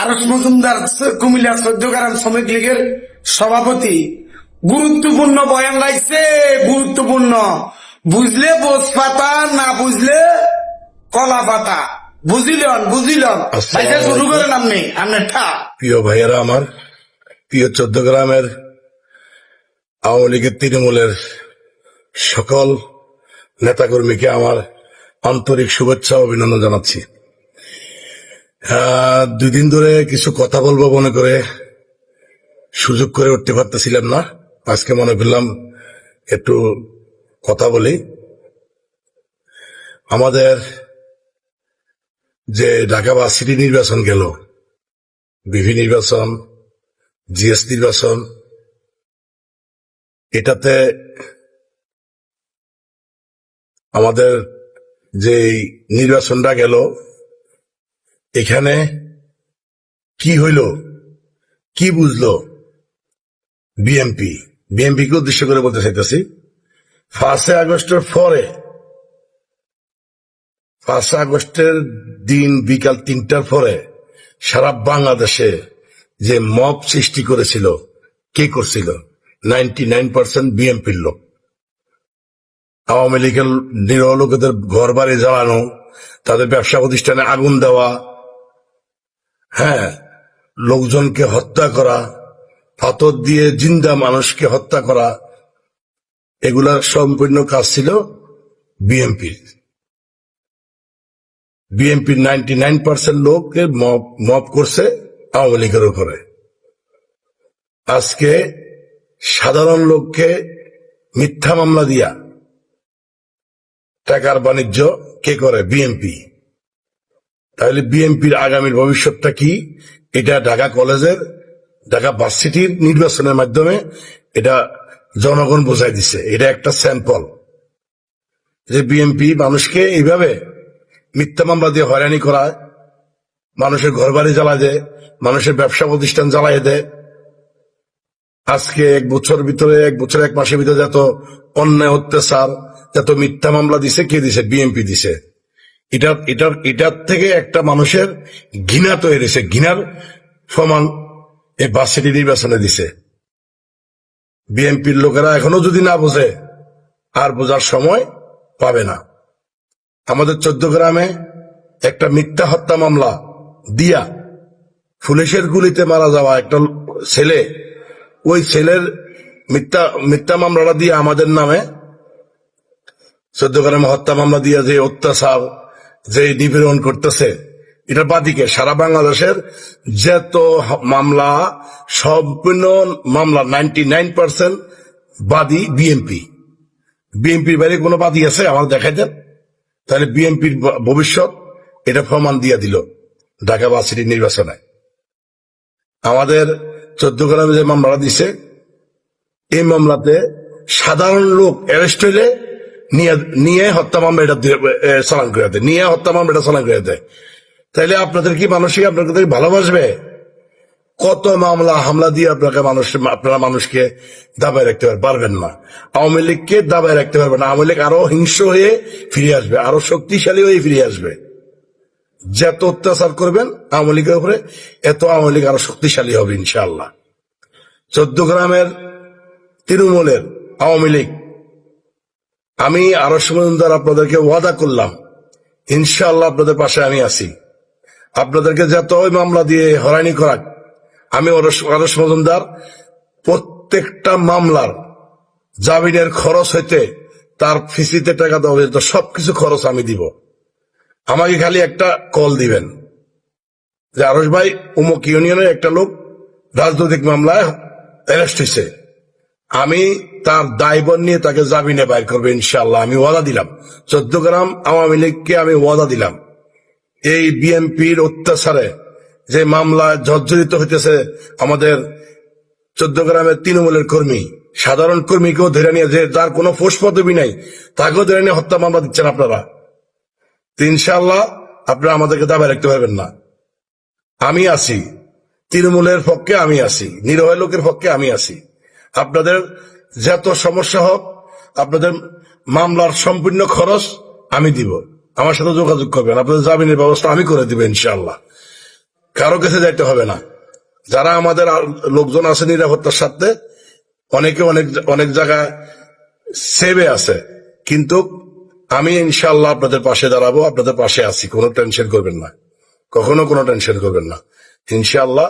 আরস মজুমদার কুমিল্লা 14 গ্রাম শ্রমিক লীগের সভাপতি গুরুত্বপূর্ণ বয়ান লাগছে, গুরুত্বপূর্ণ। বুঝলে বোঝ পাতা, না বুঝলে কলা পাতা। বুঝিলেন ভাইসা শুরু করেন আপনি আপনার ঠা। প্রিয় ভাইয়েরা আমার, প্রিয় 14 গ্রামের আওয়ামী লীগের তৃণমূলের সকল নেতাকর্মীকে আমার আন্তরিক শুভেচ্ছা ও অভিনন্দন জানাচ্ছি। 2 দিন ধরে কিছু কথা বলবো মনে করে সুযোগ করে উঠতে পারতেছিলাম না। আজকে মনে করলাম একটু কথা বলি। আমাদের যে ঢাকা ভার্সিটি নির্বাচন গেল, বিভি নির্বাচন, জিএস নির্বাচন, এটাতে আমাদের যে নির্বাচনটা গেল, এখানে কি হইল, কি বুঝলো বিএনপিকে উদ্দেশ্য করে বলতে চাইতেছি। 1 আগস্টের দিন বিকাল 3টার পরে সারা বাংলাদেশে যে মব সৃষ্টি করেছিল, কে করছিল? 99% বিএনপির লোক। আওয়ামী লীগের নিরহ লোকেদের ঘর বাড়ি জ্বালানো, তাদের ব্যবসা প্রতিষ্ঠানে আগুন দেওয়া, লোকজনকে হত্যা করা, পাথর দিয়ে জিন্দা মানুষকে হত্যা করা, এগুলা সম্পূর্ণ কাজ ছিল বিএনপির। 99% লোককে মব করছে আওয়ামী লীগের উপরে। আজকে সাধারণ লোককে মিথ্যা মামলা দিয়া টাকার বাণিজ্য কে করে? বিএনপি। তাহলে বিএনপির আগামীর ভবিষ্যৎটা কি? এটা ঢাকা কলেজের, ঢাকা ভার্সিটির নির্বাচনের মাধ্যমে এটা জনগণ বোঝাই দিছে। এটা একটা স্যাম্পল যে বিএনপি মানুষকে এইভাবে মিথ্যা মামলা দিয়ে হয়রানি করায়, মানুষের ঘর বাড়ি জ্বালা দেয়, মানুষের ব্যবসা প্রতিষ্ঠান জ্বালাই দেয়। আজকে 1 বছর 1 মাসের ভিতরে যত অন্যায় অত্যাচার, যত মিথ্যা মামলা দিছে, কে দিছে? বিএনপি দিছে। এটার থেকে একটা মানুষের ঘৃণা তৈরি হয়েছে, ঘৃণার সমান এই ভার্সিটি নির্বাচনে দিছে। বিএনপির লোকেরা এখনো যদি না বোঝে, আর বোঝার সময় পাবে না। আমাদের 14 গ্রামে একটা মিথ্যা হত্যা মামলা দিয়া পুলিশের গুলিতে মারা যাওয়া একটা ছেলে, ওই ছেলের মিথ্যা মামলাটা দিয়ে আমাদের নামে 14 গ্রামে হত্যা মামলা দিয়ে যে অত্যাচার, যে নিপীড়ন করতেছে, এটা বাদীকে সারা বাংলাদেশের যত মামলা, সম্পূর্ণ মামলা 99% বাদী বিএনপির বাইরে কোনো বাদী আছে? আমার দেখাই দেন। তাহলে বিএনপির ভবিষ্যৎ এটা প্রমাণ দিয়ে দিল ঢাকা ভার্সিটি নির্বাচনে। আমাদের 14 গ্রামে যে মামলাটা দিছে, এই মামলাতে সাধারণ লোক অ্যারেস্ট হইলে নিয়ে হত্যা মামলা এটা চালান করে দেয়, তাইলে আপনাদের কি মানুষই আপনাদের ভালোবাসবে? কত মামলা হামলা দিয়ে আপনারা মানুষকে দাবায় রাখতে পারবেন না। আওয়ামী লীগকে দাবায় রাখতে পারবেন না। আওয়ামী লীগ আরো হিংস্র হয়ে ফিরে আসবে, আরো শক্তিশালী হয়ে ফিরে আসবে। যত অত্যাচার করবেন আওয়ামী লীগের উপরে, এত আওয়ামী লীগ আরো শক্তিশালী হবে ইনশাআল্লাহ। 14 গ্রামের তৃণমূলের আওয়ামী লীগ, আমি আরস মজুমদার আপনাদেরকে ওয়াদা করলাম, ইনশাআল্লাহ আপনাদের পাশে আমি আছি। আপনাদেরকে যত ওই মামলা দিয়ে হয়রানি করাক, আমি আরস মজুমদার প্রত্যেকটা মামলার জামিনের খরচ হইতে তার ফিসিতে টাকা দেওয়া হইতে সবকিছু খরচ আমি দিব। আমাকে খালি একটা কল দিবেন যে আরস ভাই, অমুক ইউনিয়নের একটা লোক রাজনৈতিক মামলায় অ্যারেস্ট হয়েছে, আমি তার দায়ভার নিয়ে তাকে জামিনে বাইর করবো ইনশাআল্লাহ। আমি ওয়াদা দিলাম 14 গ্রাম আওয়ামী লীগকে, আমি ওয়াদা দিলাম এই বিএনপির অত্যাচারে যে মামলা জর্জরিত হইতেছে আমাদের 14 গ্রামের তৃণমূলের কর্মী, সাধারণ কর্মীকেও ধরে নিয়ে, যে যার কোনো ফোর্স পদবি নাই, তাকেও ধরে নিয়ে হত্যা মামলা দিচ্ছেন আপনারা। ইনশাআল্লাহ আপনারা আমাদেরকে দাবায় রাখতে পারবেন না। আমি আছি, তৃণমূলের পক্ষে আমি আছি, নিরহ লোকের পক্ষে আমি আছি। আপনাদের যত সমস্যা হোক, আপনাদের মামলার সম্পূর্ণ খরচ আমি দিব। আমার সাথে যোগাযোগ করবেন, আপনাদের জামিনের ব্যবস্থা আমি করে দিব ইনশাআল্লাহ। কারো কাছে যাইতে হবে না। যারা আমাদের লোকজন আছে নিরাপত্তার সাথে, অনেকে অনেক অনেক জায়গায় সেভে আছে, কিন্তু আমি ইনশাআল্লাহ আপনাদের পাশে দাঁড়াবো, আপনাদের পাশে আছি, কোনো টেনশন করবেন না, কখনো কোনো টেনশন করবেন না। ইনশাআল্লাহ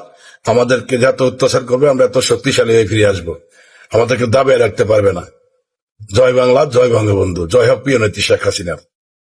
আমাদেরকে যত অত্যাচার করবে আমরা এত শক্তিশালী হয়ে ফিরে আসবো, আমাদেরকে দাবিয়ে রাখতে পারবে না। জয় বাংলা, জয় বঙ্গবন্ধু, জয় হোক প্রিয় নেত্রী শেখ হাসিনা।